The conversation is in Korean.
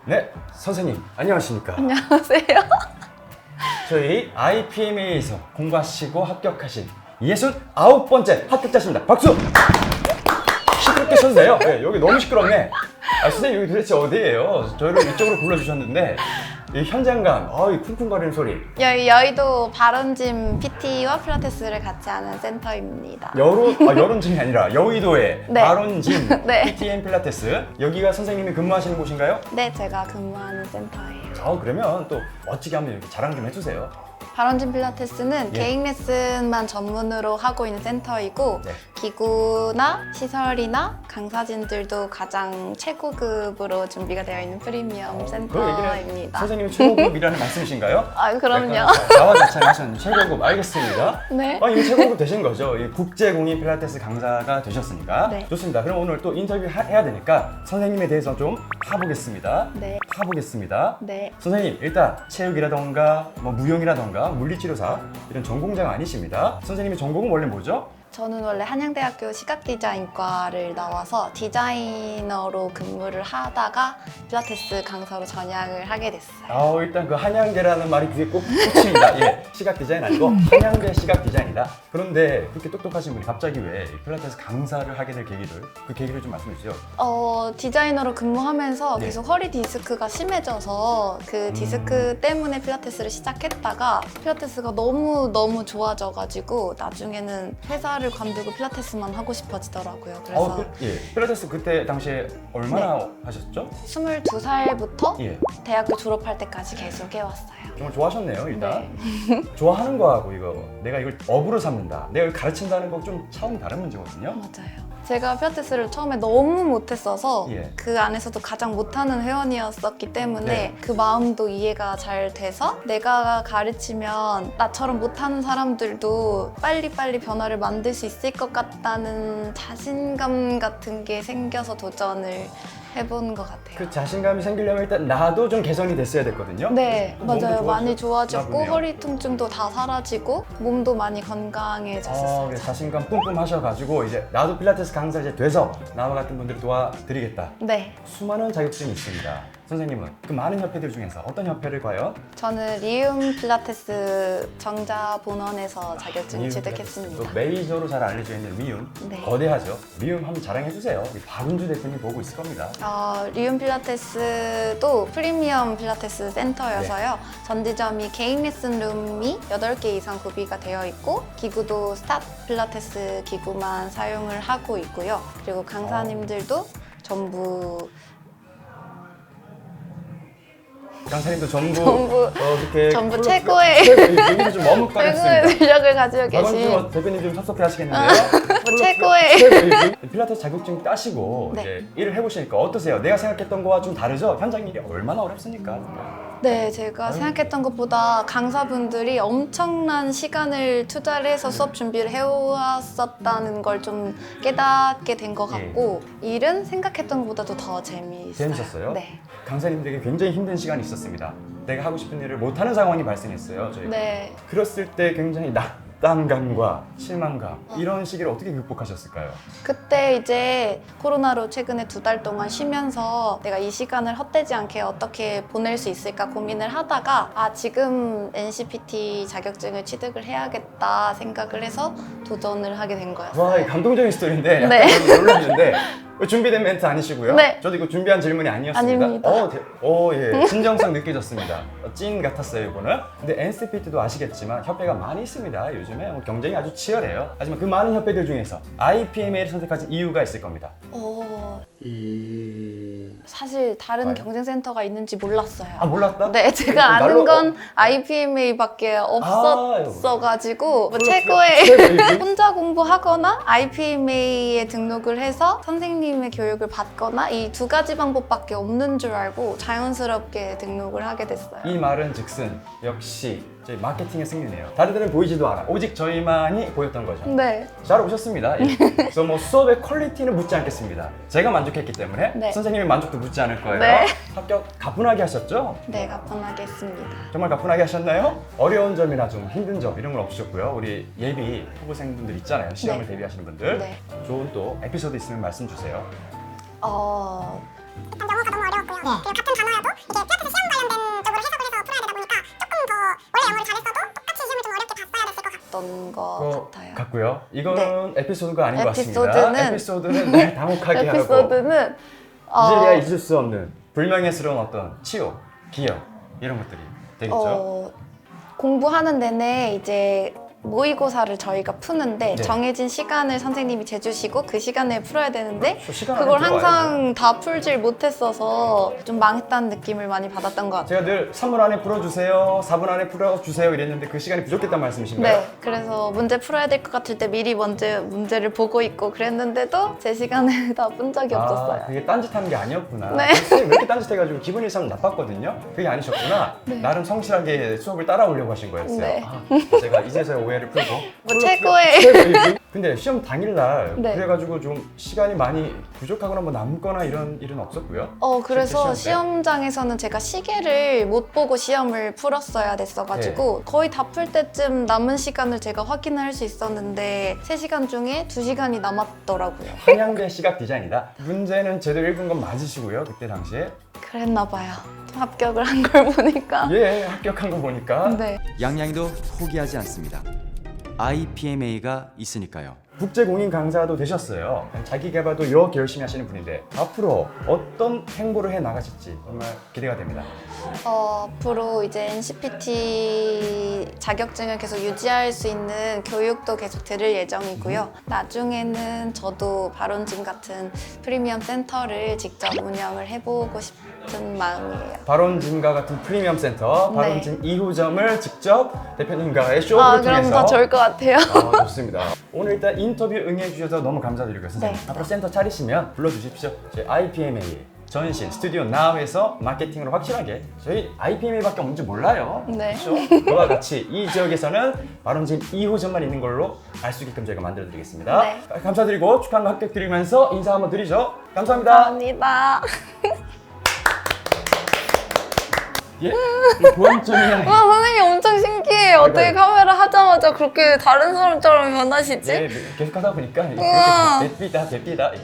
네, 선생님 안녕하십니까? 안녕하세요. 저희 IPMA에서 공부하시고 합격하신 69번째 합격자십니다. 박수! 시끄럽게 쳐도 돼요. 네, 여기 너무 시끄럽네. 선생님 여기 도대체 어디예요? 저희를 이쪽으로 불러주셨는데 이 현장감, 이 쿵쿵거리는 소리. 여의도 바론짐 PT와 필라테스를 같이 하는 센터입니다. 여론짐이 아니라 여의도의 네. 바론짐 네. PT&, 필라테스. 여기가 선생님이 근무하시는 곳인가요? 네, 제가 근무하는 센터예요. 그러면 또 멋지게 한번 이렇게 자랑 좀 해주세요. 바론짐 필라테스는 예. 개인 레슨만 전문으로 하고 있는 센터이고 네. 기구나 시설이나 강사진들도 가장 최고급으로 준비가 되어 있는 프리미엄 그 얘기는 센터입니다. 선생님이 최고급이라는 말씀이신가요? 그럼요. 자화자찬하셨는데 최고급 알겠습니다. 네. 이미 최고급 되신 거죠. 이 국제공인 필라테스 강사가 되셨으니까. 네. 좋습니다. 그럼 오늘 또 인터뷰 해야 되니까 선생님에 대해서 좀 파보겠습니다. 네. 파보겠습니다. 네. 선생님 일단 체육이라던가 무용이라던가 물리치료사 이런 전공자가 아니십니다. 선생님의 전공은 원래 뭐죠? 저는 원래 한양대학교 시각디자인과를 나와서 디자이너로 근무를 하다가 필라테스 강사로 전향을 하게 됐어요. 일단 그 한양대라는 말이 귀에 꼭 꽂힙니다. 예, 시각 디자인 아니고 한양대 시각 디자인이다. 그런데 그렇게 똑똑하신 분이 갑자기 왜 필라테스 강사를 하게 될 그 계기를 좀 말씀해 주세요. 디자이너로 근무하면서 네. 계속 허리 디스크가 심해져서 그 디스크 때문에 필라테스를 시작했다가 필라테스가 너무 좋아져가지고 나중에는 회사를 관두고 필라테스만 하고 싶어지더라고요. 그래서 필라테스 그때 당시에 얼마나 하셨죠? 22살부터 예. 대학교 졸업할 때까지 계속 해왔어요. 정말 좋아하셨네요, 일단. 네. 좋아하는 거하고 내가 이걸 업으로 삼는다, 내가 이걸 가르친다는 거 좀 차원이 다른 문제거든요. 맞아요. 제가 필라테스를 처음에 너무 못했어서 예. 그 안에서도 가장 못하는 회원이었었기 때문에 네. 그 마음도 이해가 잘 돼서 내가 가르치면 나처럼 못하는 사람들도 빨리빨리 변화를 만들 수 있을 것 같다는 자신감 같은 게 생겨서 도전을 해본 것 같아요. 그 자신감이 생기려면 일단 나도 좀 개선이 됐어야 됐거든요. 네, 몸도 맞아요. 많이 좋아졌나 좋아졌고 보네요. 허리 통증도 다 사라지고 몸도 많이 건강해졌었어요. 그래서 자신감 뿜뿜 하셔가지고 이제 나도 필라테스 강사 이제 돼서 나와 같은 분들을 도와드리겠다. 네, 수많은 자격증이 있습니다. 선생님은 그 많은 협회들 중에서 어떤 협회를 과연? 저는 리움 필라테스 정자본원에서 자격증을 취득했습니다. 또 메이저로 잘 알려져 있는 미움, 네. 거대하죠. 미움 한번 자랑해 주세요. 박은주 대표님 보고 있을 겁니다. 리움 필라테스도 프리미엄 필라테스 센터여서요. 전지점이 개인 레슨룸이 8개 이상 구비가 되어 있고 기구도 스탑 필라테스 기구만 사용을 하고 있고요. 그리고 강사님들도 전부 강사님도 전부 이렇게 전부 최고의 여기는 좀 머뭇거렸습니다. 최고의 실력을 가지고 계신 박은주 대표님 좀 섭섭해 하시겠는데요? 최고의 필라테스 자격증 따시고 네. 이제 일을 해보시니까 어떠세요? 내가 생각했던 거와 좀 다르죠? 현장 일이 얼마나 어렵습니까? 네, 제가 생각했던 것보다 강사분들이 엄청난 시간을 투자를 해서 수업 준비를 해왔었다는 걸 좀 깨닫게 된 것 같고 일은 생각했던 것보다도 더 재미있어요. 재밌었어요? 네. 강사님들에게 굉장히 힘든 시간이 있었습니다. 내가 하고 싶은 일을 못하는 상황이 발생했어요. 저희가. 네. 그랬을 때 굉장히 낙담감과 실망감 이런 시기를 어떻게 극복하셨을까요? 그때 이제 코로나로 최근에 2달 동안 쉬면서 내가 이 시간을 헛되지 않게 어떻게 보낼 수 있을까 고민을 하다가 지금 NCPT 자격증을 취득을 해야겠다 생각을 해서 도전을 하게 된 거였어요. 와, 감동적인 스토리인데 약간 네. 놀랐는데 준비된 멘트 아니시고요? 네. 저도 이거 준비한 질문이 아니었습니다. 아닙니다. 예. 진정성 느껴졌습니다. 찐 같았어요, 이거는. 근데 NCPT도 아시겠지만 협회가 많이 있습니다. 요즘에 경쟁이 아주 치열해요. 하지만 그 많은 협회들 중에서 IPMA를 선택하신 이유가 있을 겁니다. 사실 다른 과연? 경쟁센터가 있는지 몰랐어요. 몰랐다? 네, 제가 아는 건 IPMA밖에 없었어가지고 최고의 혼자 공부하거나 IPMA에 등록을 해서 선생님의 교육을 받거나 이 2가지 방법밖에 없는 줄 알고 자연스럽게 등록을 하게 됐어요. 이 말은 즉슨 역시 저희 마케팅의 승리네요. 다른 데는 보이지도 않아. 오직 저희만이 보였던 거죠. 네, 잘 오셨습니다. 예. 그래서 수업의 퀄리티는 묻지 않겠습니다. 제가 만족했기 때문에 네. 선생님의 만족도 묻지 않을 거예요. 네. 합격 가뿐하게 하셨죠? 네, 가뿐하게 했습니다. 정말 가뿐하게 하셨나요? 어려운 점이나 좀 힘든 점 이런 건 없으셨고요. 우리 예비 후보생분들 있잖아요. 시험을 네. 대비하시는 분들. 네. 좋은 또 에피소드 있으면 말씀 주세요. 어, 일단 영어가 너무 어려웠고요. 그리고 같은 단어여도 있었던 것 같아요. 같고요. 이거는 에피소드가 아닌 것 에피소드는- 같습니다. 에피소드는 네, 당혹하게 하고 에피소드는 이제야 잊을 수 없는 불명예스러운 어떤 치욕, 기억 이런 것들이 되겠죠. 공부하는 내내 이제 모의고사를 저희가 푸는데 네. 정해진 시간을 선생님이 재주시고 그 시간에 풀어야 되는데 저 시간 안에 그걸 들어와야죠. 항상 다 풀질 못했어서 좀 망했다는 느낌을 많이 받았던 것 같아요. 제가 늘 3분 안에 풀어주세요, 4분 안에 풀어주세요 이랬는데 그 시간이 부족했단 말씀이신가요? 네, 그래서 문제 풀어야 될 것 같을 때 미리 먼저 문제를 보고 있고 그랬는데도 제 시간에 다 푼 적이 없었어요. 그게 딴짓하는 게 아니었구나. 네. 선생님 왜 이렇게 딴짓해가지고 기분이 참 나빴거든요. 그게 아니셨구나. 나름 성실하게 수업을 따라오려고 하신 거였어요. 네. 제가 이제서야 오해를 풀고. 뭐 최고의 근데 시험 당일날 네. 그래가지고 좀 시간이 많이 부족하거나 뭐 남거나 이런 일은 없었고요. 그래서 실제 시험 시험장에서는 제가 시계를 못 보고 시험을 풀었어야 됐어가지고 거의 다 풀 때쯤 남은 시간을 제가 확인을 할 수 있었는데 3시간 중에 2시간이 남았더라고요. 한양대 시각 디자인이다. 문제는 제대로 읽은 건 맞으시고요. 그때 당시에. 그랬나 봐요. 합격을 한 걸 보니까. 예, 합격한 거 보니까. 네. 양양이도 포기하지 않습니다. IPMA가 있으니까요. 국제공인 강사도 되셨어요. 자기 개발도 이렇게 열심히 하시는 분인데 앞으로 어떤 행보를 해 나가실지 정말 기대가 됩니다. 앞으로 이제 NCPT 자격증을 계속 유지할 수 있는 교육도 계속 들을 예정이고요. 나중에는 저도 바론진 같은 프리미엄 센터를 직접 운영을 해보고 싶은 마음이에요. 바론진과 같은 프리미엄 센터, 네. 바론진 2호점을 직접 대표님과의 쇼를 그럼 통해서 더 좋을 것 같아요. 좋습니다. 오늘 일단 인터뷰 응해주셔서 너무 감사드리고요. 선생님. 네. 앞으로 센터 차리시면 불러주십시오. 저희 IPMA 전신 스튜디오 나우에서 마케팅으로 확실하게 저희 IPMA밖에 없는지 몰라요. 네. 그렇죠? 그와 같이 이 지역에서는 바론진 2호점만 있는 걸로 알 수 있게끔 저희가 만들어드리겠습니다. 네. 감사드리고 축하한과 합격 드리면서 인사 한번 드리죠. 감사합니다. 감사합니다. 예, 이 보안점이야. 와, 선생님 엄청 신기해요. 어떻게 카메라 하자마자 그렇게 다른 사람처럼 변하시지? 예, 계속 하다 보니까 우와. 그렇게 됩니다. 예.